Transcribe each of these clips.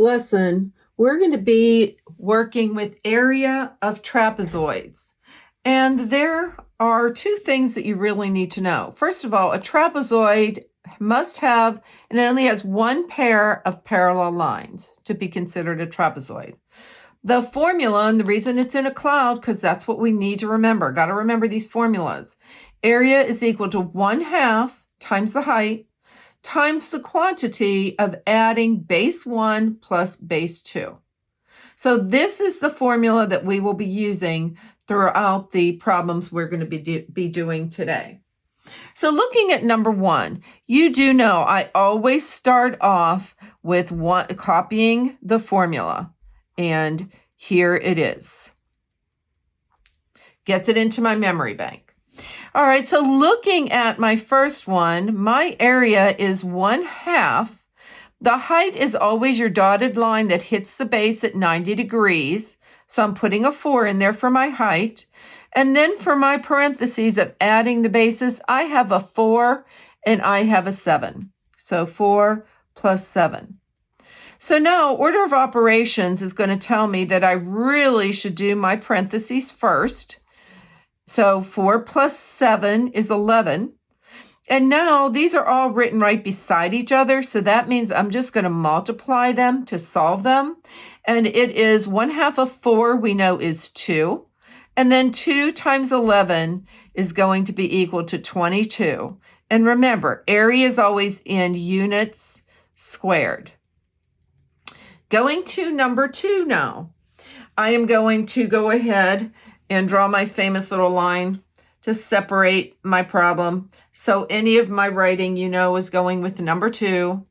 lesson, we're going to be working with area of trapezoids. And there are two things that you really need to know. First of all, a trapezoid must have, and it only has one pair of parallel lines to be considered a trapezoid. The formula, and the reason it's in a cloud, because that's what we need to remember. Got to remember these formulas. Area is equal to 1/2 times the height times the quantity of adding base 1 plus base 2. So this is the formula that we will be using throughout the problems we're going to be doing today. So looking at number 1, you do know I always start off with copying the formula. And here it is. Gets it into my memory bank. All right, so looking at my first one, my area is 1/2. The height is always your dotted line that hits the base at 90 degrees. So I'm putting a 4 in there for my height. And then for my parentheses of adding the bases, I have a 4 and I have a 7. So 4 plus 7. So now order of operations is going to tell me that I really should do my parentheses first. So 4 plus 7 is 11. And now these are all written right beside each other. So that means I'm just going to multiply them to solve them. And it is 1/2 of 4 we know is 2. And then 2 times 11 is going to be equal to 22. And remember, area is always in units squared. Going to number 2 now. I am going to go ahead and draw my famous little line to separate my problem. So any of my writing, you know, is going with number 2.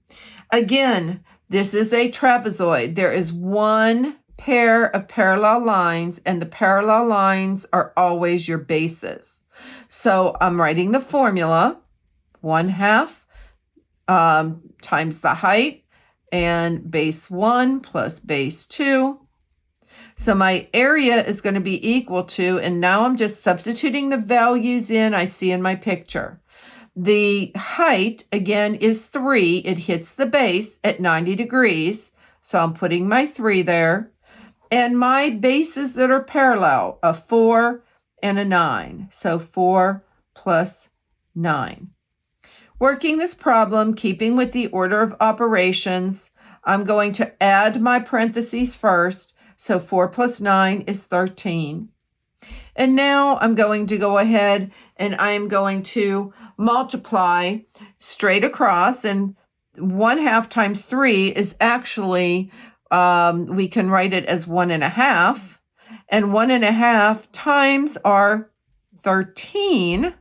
Again, this is a trapezoid. There is one pair of parallel lines, and the parallel lines are always your bases. So I'm writing the formula, 1/2 times the height, and base 1 plus base 2. So my area is going to be equal to, and now I'm just substituting the values in I see in my picture. The height, again, is 3. It hits the base at 90 degrees. So I'm putting my 3 there. And my bases that are parallel, a 4 and a 9. So 4 plus 9. Working this problem, keeping with the order of operations, I'm going to add my parentheses first. So 4 plus 9 is 13. And now I'm going to go ahead and I'm going to multiply straight across. And 1/2 times 3 is actually, we can write it as 1/2. And 1/2 times our 13.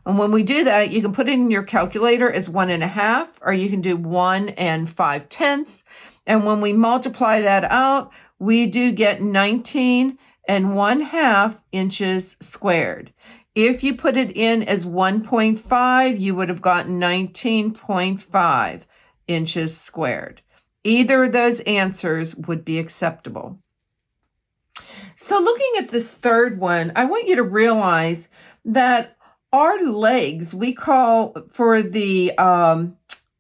And when we do that, you can put it in your calculator as 1/2, or you can do 1 5/10. And when we multiply that out, we do get 19 1/2 inches squared. If you put it in as 1.5, you would have gotten 19.5 inches squared. Either of those answers would be acceptable. So looking at this third one, I want you to realize that our legs, we call for the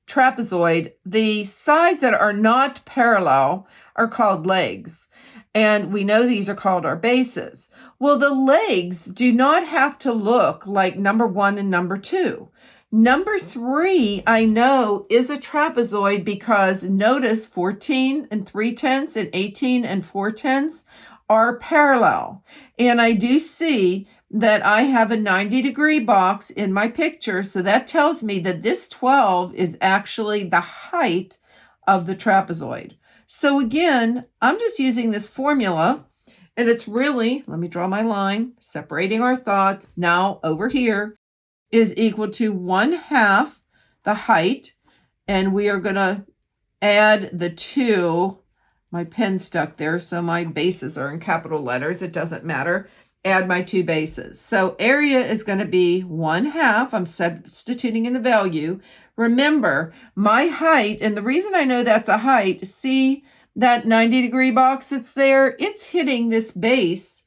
trapezoid, the sides that are not parallel are called legs. And we know these are called our bases. Well, the legs do not have to look like number 1 and number 2. Number 3, I know, is a trapezoid because notice 14 3/10 and 18 4/10 are parallel. And I do see that I have a 90-degree box in my picture. So that tells me that this 12 is actually the height of the trapezoid. So again, I'm just using this formula, and it's really, let me draw my line, separating our thoughts. Now over here is equal to 1/2 the height, and we are going to add the 2. My pen stuck there, so my bases are in capital letters. It doesn't matter. Add my 2 bases. So area is going to be 1/2. I'm substituting in the value. Remember, my height, and the reason I know that's a height, see that 90-degree box that's there? It's hitting this base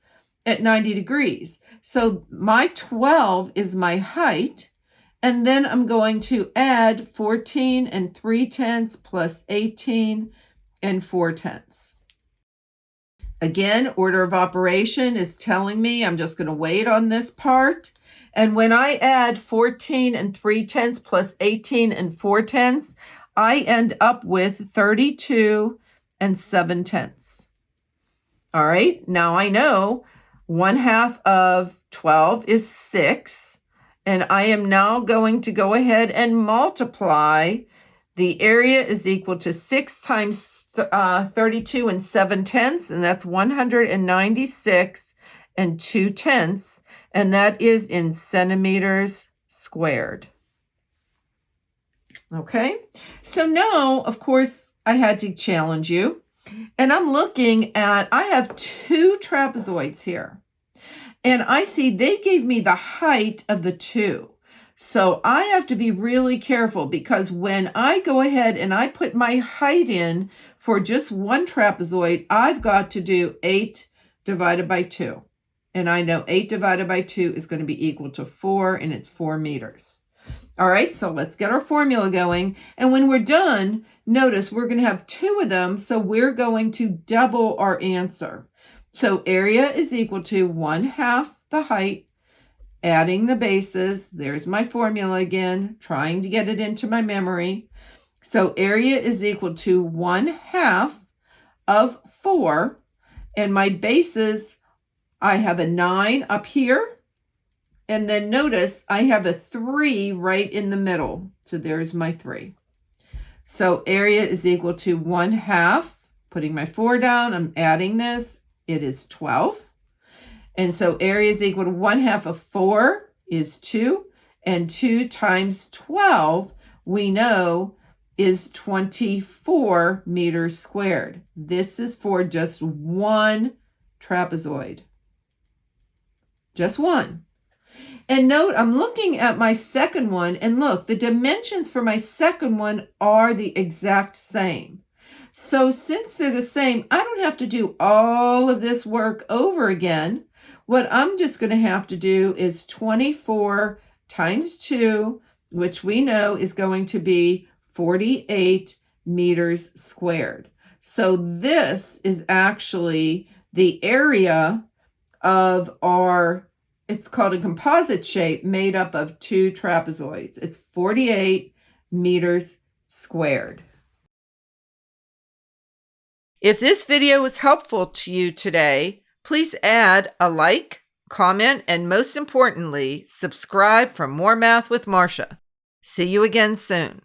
at 90 degrees. So my 12 is my height, and then I'm going to add 14 3/10 plus 18 and 4/10. Again, order of operation is telling me I'm just going to wait on this part. And when I add 14 and 3/10 plus 18 and 4/10, I end up with 32 and 7/10. All right, now I know 1/2 of 12 is 6. And I am now going to go ahead and multiply. The area is equal to 6 times 32 and 7/10, and that's 196 and 2/10, and that is in centimeters squared. Okay, so now, of course, I had to challenge you, and I'm looking at, I have 2 trapezoids here, and I see they gave me the height of the 2. So I have to be really careful, because when I go ahead and I put my height in for just one trapezoid, I've got to do 8 divided by 2. And I know 8 divided by 2 is going to be equal to 4, and it's 4 meters. All right, so let's get our formula going. And when we're done, notice we're going to have 2 of them, so we're going to double our answer. So area is equal to 1/2 the height, adding the bases. There's my formula again, trying to get it into my memory. So area is equal to 1/2 of 4. And my bases, I have a 9 up here. And then notice I have a 3 right in the middle. So there's my 3. So area is equal to 1/2. Putting my 4 down, I'm adding this. It is 12. And so area is equal to 1/2 of 4 is 2. And 2 times 12, we know, is 24 meters squared. This is for just one trapezoid. Just one. And note, I'm looking at my second one, and look, the dimensions for my second one are the exact same. So since they're the same, I don't have to do all of this work over again. What I'm just going to have to do is 24 times 2, which we know is going to be 48 meters squared. So this is actually the area of our, it's called a composite shape made up of 2 trapezoids. It's 48 meters squared. If this video was helpful to you today, please add a like, comment, and most importantly, subscribe for more Math with Marcia. See you again soon.